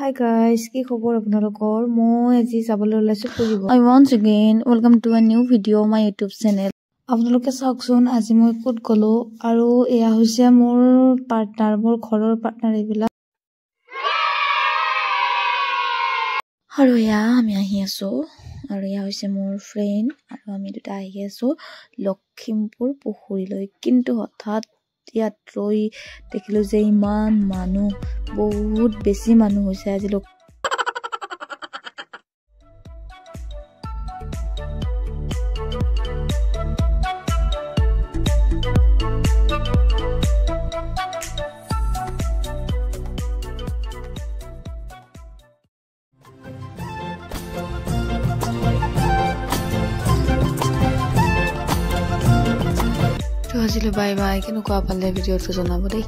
Hi guys, কি খবৰ আপোনালোকৰ? মই আজি যাবলৈ ওলাইছো ফুৰিব। I once again welcome to a new video on my YouTube channel. আপোনালোকে চাওকচোন আজি মই ক'ত গলো আৰু এয়া হৈছে মোৰ পাৰ্টনাৰ, মোৰ ঘৰৰ পাৰ্টনাৰ এইবিলাক। আৰু এয়া আমি আহি আছো আৰু এয়া হৈছে মোৰ ফ্ৰেণ্ড আৰু আমি দুটা আহি আছো লখিমপুৰ পুখুৰীলৈ। কিন্তু হঠাৎ ইয়াত ৰৈ দেখিলো যে ইমান মানুহ, বহুত বেছি মানুহ হৈছে আজি আজিলৈ বাই বাই। কেনেকুৱা পালে ভিডিঅ'টো জনাব দেই।